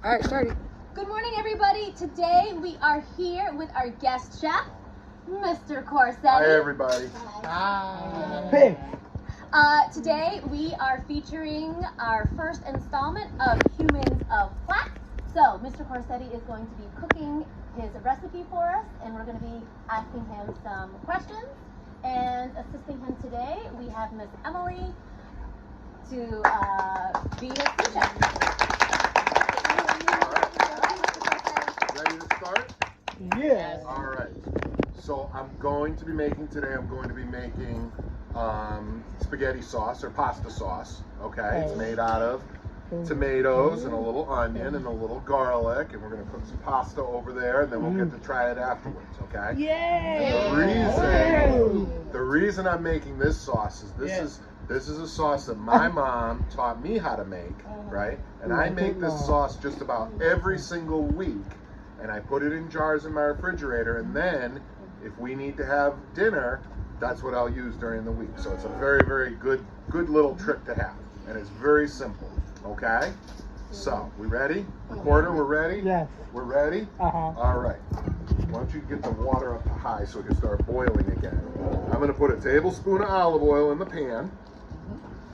All right, started. Good morning, everybody. Today we are here with our guest chef, Mr. Corsetti. Hi, everybody. Hey. Today we are featuring our first installment of Humans of Platt. So, Mr. Corsetti is going to be cooking his recipe for us, and we're going to be asking him some questions. And assisting him today, we have Miss Emily to be his sous chef. Ready to start? Yes. All right. So I'm going to be making spaghetti sauce or pasta sauce. Okay. It's made out of tomatoes and a little onion and a little garlic, and we're going to put some pasta over there, and then we'll get to try it afterwards. Okay. Yay! The reason I'm making this sauce is this is a sauce that my mom taught me how to make, right? And I make this sauce just about every single week, and I put it in jars in my refrigerator, and then if we need to have dinner, that's what I'll use during the week. So it's a very, very good little trick to have, and it's very simple. Okay? So, we ready? Recorder, we're ready? Yes. We're ready? All right. Why don't you get the water up to high so it can start boiling again? I'm going to put a tablespoon of olive oil in the pan.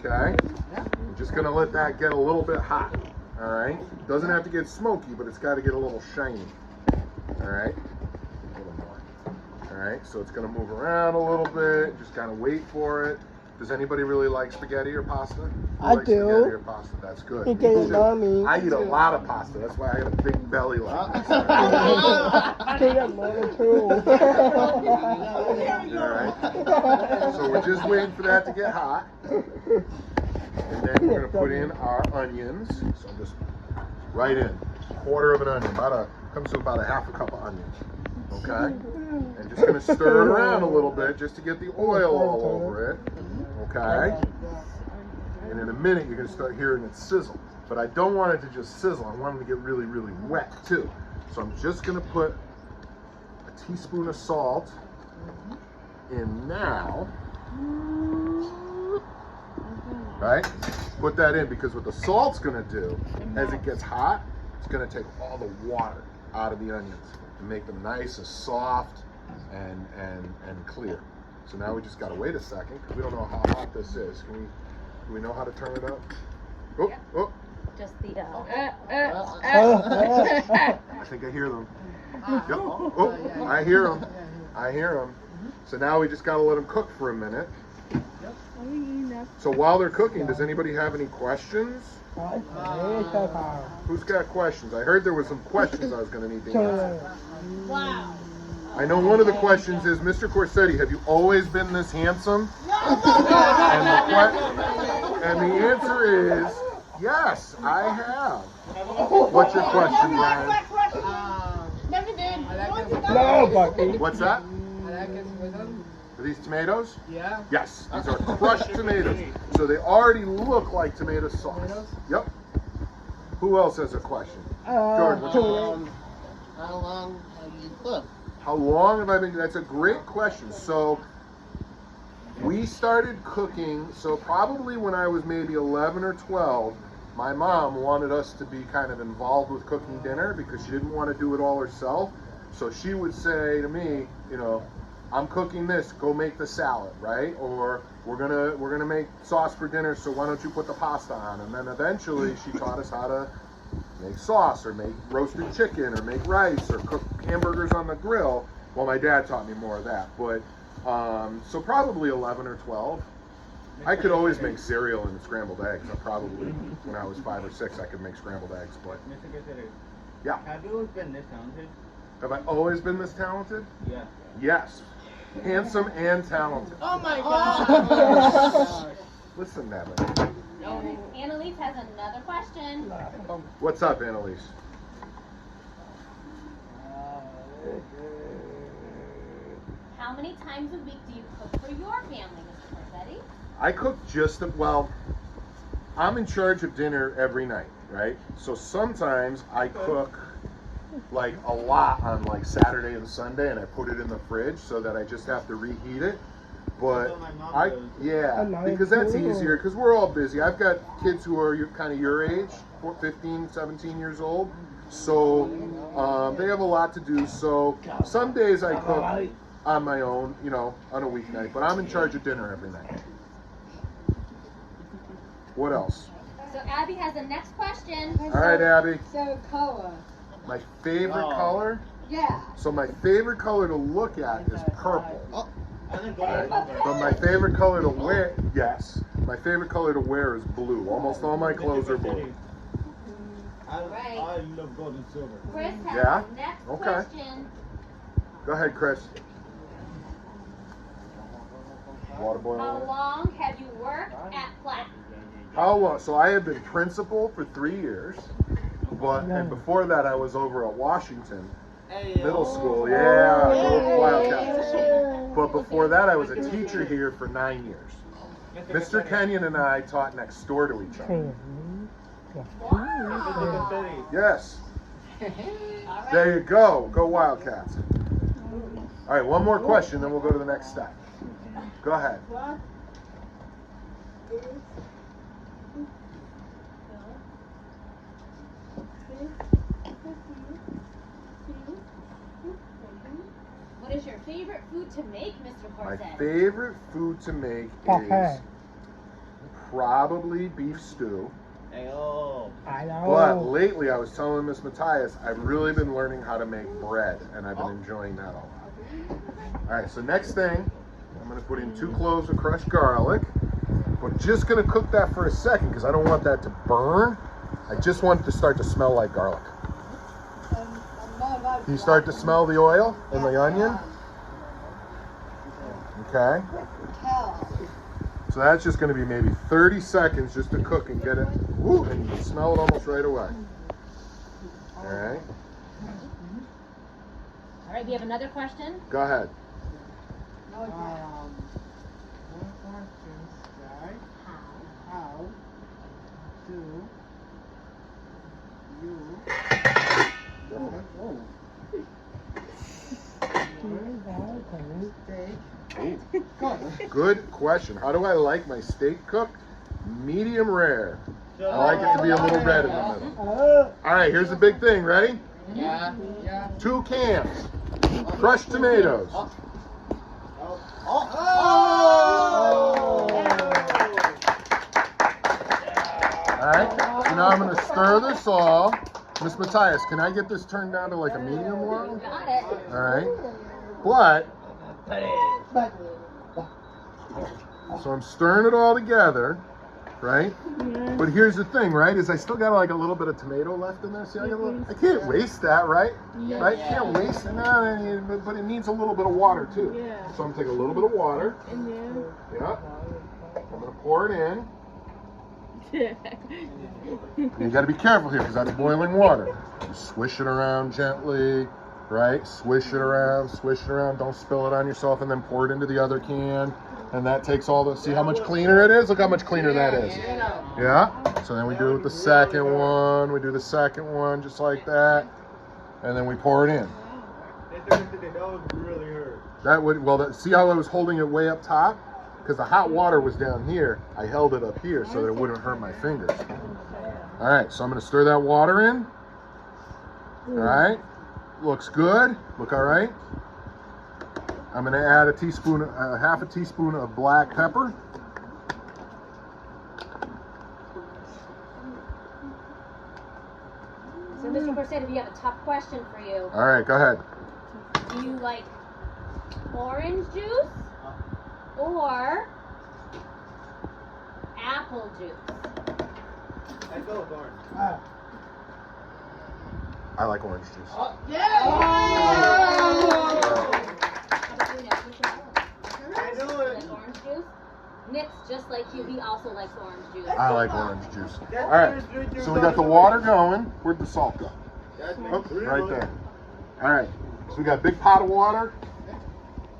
Okay? I'm just going to let that get a little bit hot. All right? Doesn't have to get smoky, but it's got to get a little shiny. All right? A little more. All right? So it's going to move around a little bit. Just kind of wait for it. Does anybody really like spaghetti or pasta? I do. Spaghetti or pasta? That's good. You can love me. I eat a lot of pasta. That's why I got a big belly like this. I think I'm mine too. All right. So we're just waiting for that to get hot. And then we're going to put in our onions. So I'm just right in. Quarter of an onion. Comes to about a half a cup of onions. Okay? And just going to stir it around a little bit just to get the oil all over it. Okay? And in a minute you're going to start hearing it sizzle. But I don't want it to just sizzle. I want it to get really, really wet too. So I'm just going to put a teaspoon of salt in now. Right? Put that in because what the salt's going to do as it gets hot, it's going to take all the water out of the onions and make them nice and soft and clear. So now we just got to wait a second because we don't know how hot this is. Do we know how to turn it up? Oh, Yep. oh. Just the I think I hear them. Yep. Oh, I hear them. I hear them. So now we just got to let them cook for a minute. So while they're cooking, does anybody have any questions? Who's got questions? I heard there were some questions I was going to need to answer. Wow. I know one of the questions is, Mr. Corsetti, have you always been this handsome? And the answer is, yes, I have. What's your question, Brian? Never did. No, Bucky. What's that? Are these tomatoes? Yeah. Yes, these are crushed tomatoes. So they already look like tomato sauce. Yep. Who else has a question? George, what's your question? How long have you cooked? How long have I been? That's a great question. So we started cooking, so probably when I was maybe 11 or 12, my mom wanted us to be kind of involved with cooking dinner because she didn't want to do it all herself. So she would say to me, you know, I'm cooking this, go make the salad, right? Or we're gonna make sauce for dinner, so why don't you put the pasta on? And then eventually she taught us how to make sauce or make roasted chicken or make rice or cook hamburgers on the grill. Well, my dad taught me more of that, but so probably 11 or 12. I could always make cereal and scrambled eggs. I probably, when I was 5 or 6, I could make scrambled eggs, but Mr. Corsetti, yeah. have you always been this talented? Have I always been this talented? Yeah. Yes. Handsome and talented. Oh my God! Listen, Nevin. Annalise has another question. What's up, Annalise? How many times a week do you cook for your family, Mr. Corsetti? I cook I'm in charge of dinner every night, right? So sometimes I cook like a lot on like Saturday and Sunday, and I put it in the fridge so that I just have to reheat it. But my mom I, does. yeah, I like because that's too. easier because we're all busy. I've got kids who are kind of your age, 15, 17 years old. So they have a lot to do. So some days I cook on my own, you know, on a weeknight, but I'm in charge of dinner every night. What else? So Abby has the next question. All right, Abby. So color. My favorite Oh. color? Yeah. So my favorite color to look at is purple. I didn't go Right? there. But my favorite color to wear, yes, my favorite color to wear is blue. Almost all my clothes are blue. Right. I love gold and silver. Chris has Yeah? the next Okay. question. Go ahead, Chris. Water How boiling. long have you worked at Platt? How long? So I have been principal for 3 years, and before that I was over at Washington Middle School. Yeah, go Wildcats. But before that I was a teacher here for 9 years. Mr. Kenyon and I taught next door to each other. Yes. All right. There you go. Go Wildcats. All right, one more question, then we'll go to the next step. Go ahead. What is What is your favorite food to make, Mr. My Corsetti? favorite food to make Okay. is probably beef stew. Hey, oh. I But know. lately, I was telling Miss Matthias, I've really been learning how to make bread, and I've been enjoying that a lot. All right, so next thing, I'm going to put in 2 cloves of crushed garlic. We're just going to cook that for a second because I don't want that to burn. I just want it to start to smell like garlic. Can you start to smell the oil and the onion? Okay. So that's just going to be maybe 30 seconds just to cook and get it. Woo, and you can smell it almost right away. All right. All right, we have another question. Go ahead. Oh, One question, right? how Do you Good question. How do I like my steak cooked? Medium rare. I like it to be a little red in the middle. All right, here's the big thing. Ready? Yeah. 2 cans. Crushed tomatoes. All right. So now I'm going to stir this all. Miss Matthias, can I get this turned down to like a medium well? Got it. All right. But, so I'm stirring it all together, right? But here's the thing, right? Is I still got like a little bit of tomato left in there. See, I can't waste that, right? Right? Can't waste it. No, but it needs a little bit of water too. So I'm gonna take a little bit of water. Yeah. I'm gonna pour it in. You got to be careful here because that's boiling water. You swish it around gently, right? Swish it around, don't spill it on yourself, and then pour it into the other can. And that takes all the, see how much cleaner it is? Look how much cleaner that is. Yeah? So then we do it with the second one. We do the second one just like that. And then we pour it in. That was really hurt. That would, well, see how I was holding it way up top? Because the hot water was down here. I held it up here so that it wouldn't hurt my fingers. All right, so I'm going to stir that water in. All right, looks good. Look all right. I'm going to add half a teaspoon of black pepper. So, Mr. Corsetti, we have a tough question for you. All right, go ahead. Do you like orange juice or apple juice? I go with orange. I like orange juice. I knew it. Like orange juice? Nick's just like you. He also likes orange juice. I like orange juice. All right, so we got the water going. Where'd the salt go? Oh, right there. All right, so we got a big pot of water.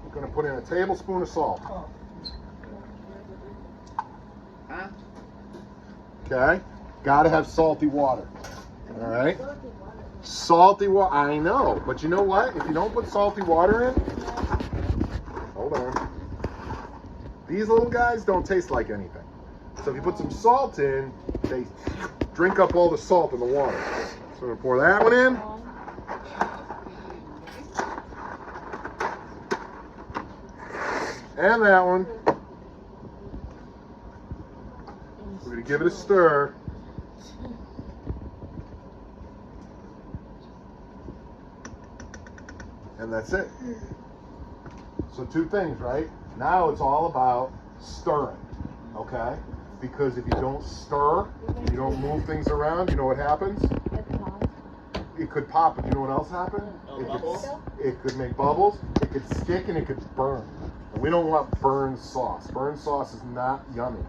We're going to put in a tablespoon of salt. Huh? Okay, got to have salty water. All right, salty water. I know, but you know what? If you don't put salty water in, hold on. These little guys don't taste like anything. So if you put some salt in, they drink up all the salt in the water. So we're gonna pour that one in. And that one. We're gonna give it a stir. And that's it. So two things, right? Now it's all about stirring, okay? Because if you don't stir, you don't move things around, you know what happens? It could pop, but you know what else happened? It could make bubbles, it could stick, and it could burn. And we don't want burned sauce. Burned sauce is not yummy.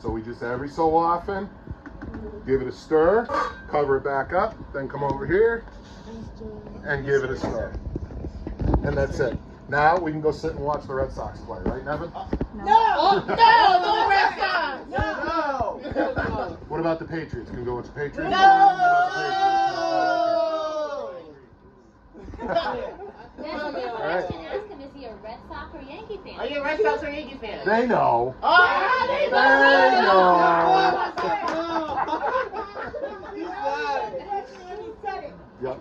So we just every so often, give it a stir, cover it back up, then come over here and give it a stir. And that's it. Now we can go sit and watch the Red Sox play, right, Nevin? No! No, Red Sox! No! What about the Patriots? Can we go watch the Patriots? No! That's a good question. Ask him, is he a Red Sox or Yankee fan? Are you a Red Sox or Yankee fan? They know. Oh, they Yep.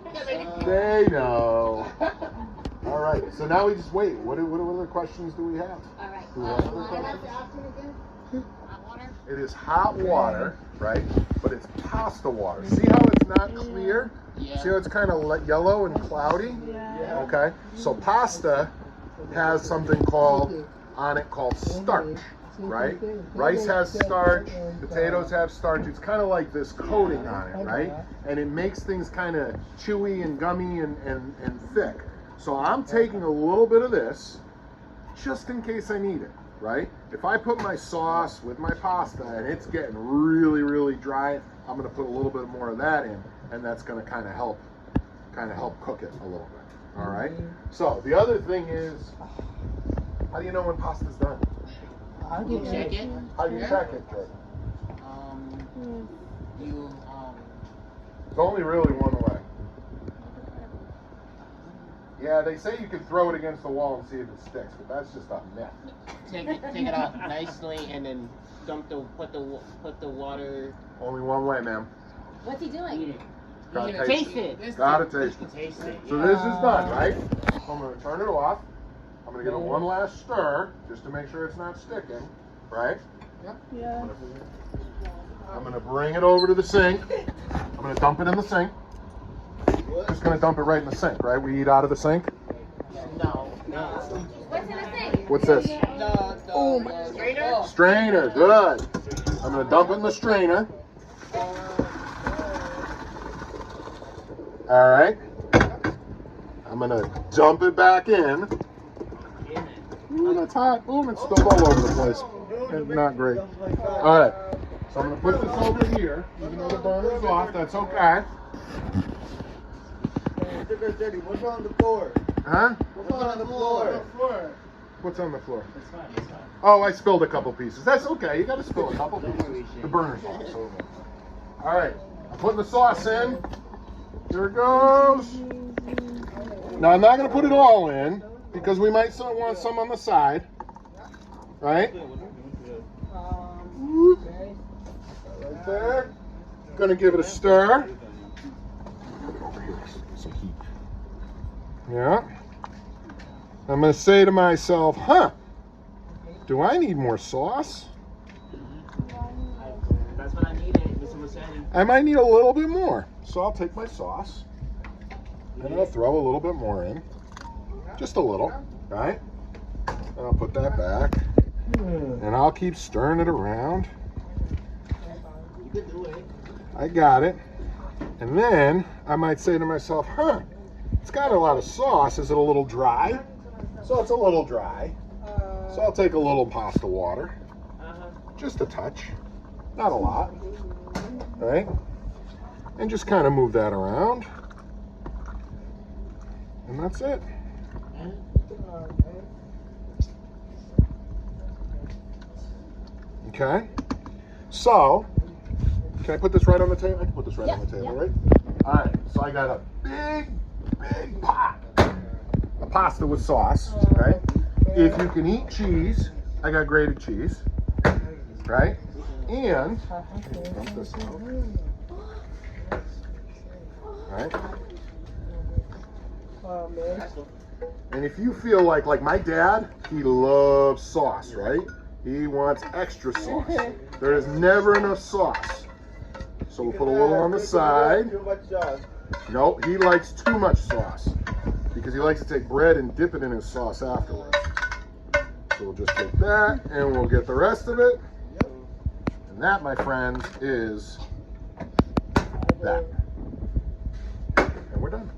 They know. All right. So now we just wait. What other questions do we have? All right. Do we have other questions? Hot water? It is hot water, right? But it's pasta water. See how it's not clear? Yeah. See how it's kind of yellow and cloudy? Yeah. Okay. So pasta has something called starch, right? Rice has starch, potatoes have starch. It's kind of like this coating on it, right? And it makes things kind of chewy and gummy and thick. So I'm taking a little bit of this just in case I need it, right? If I put my sauce with my pasta and it's getting really, really dry, I'm gonna put a little bit more of that in, and that's gonna kind of help cook it a little bit. All right. So the other thing is, how do you know when pasta's done? You check it. How do you check it, Jordan? You It's only really one way. Yeah, they say you can throw it against the wall and see if it sticks, but that's just a myth. take it out nicely and then put the water. Only one way, ma'am. What's he Eat doing? it. Gotta You taste taste it. Gotta taste it. Taste it. So this is done, right? So I'm gonna turn it off. I'm gonna give it one last stir, just to make sure it's not sticking, right? Yeah. I'm gonna bring it over to the sink. I'm gonna dump it in the sink. Just gonna dump it right in the sink, right? We eat out of the sink. No. What's in the sink? What's this? The strainer. Strainer, good. I'm gonna dump it in the strainer. All right. I'm gonna dump it back in. Ooh, that's hot. Ooh, it's spilled all over the place. It's not great. All right. So I'm gonna put this over here. Even though the burner's off, that's okay. What's on the floor? Huh? What's on the floor? What's on the floor? Oh, I spilled a couple pieces. That's okay. You gotta spill a couple pieces. The burner's off. So. All right. I'm putting the sauce in. Here it goes. Now I'm not gonna put it all in because we might still want some on the side, right? Whoop. Right there. Gonna give it a stir. Some heat. Yeah. I'm gonna say to myself, do I need more sauce? That's what I needed, Mr. Rossetti. I might need a little bit more. So I'll take my sauce and I'll throw a little bit more in. Just a little, right? And I'll put that back. And I'll keep stirring it around. You can do it. I got it. And then I might say to myself, it's got a lot of sauce. Is it a little dry? So it's a little dry. So I'll take a little pasta water. Just a touch. Not a lot. Right? And just kind of move that around. And that's it. Okay. So, can I put this right on the table? I can put this right on the table, right? All right. So I got a big pot of pasta with sauce, right? If you can eat cheese, I got grated cheese, right? And dump this out. Right? Oh, man. And if you feel like my dad, he loves sauce, right? He wants extra sauce. There is never enough sauce. So we'll put a little on the side. Too much sauce. No, he likes too much sauce because he likes to take bread and dip it in his sauce afterwards. So we'll just take that and we'll get the rest of it. And that, my friends, is that. And we're done.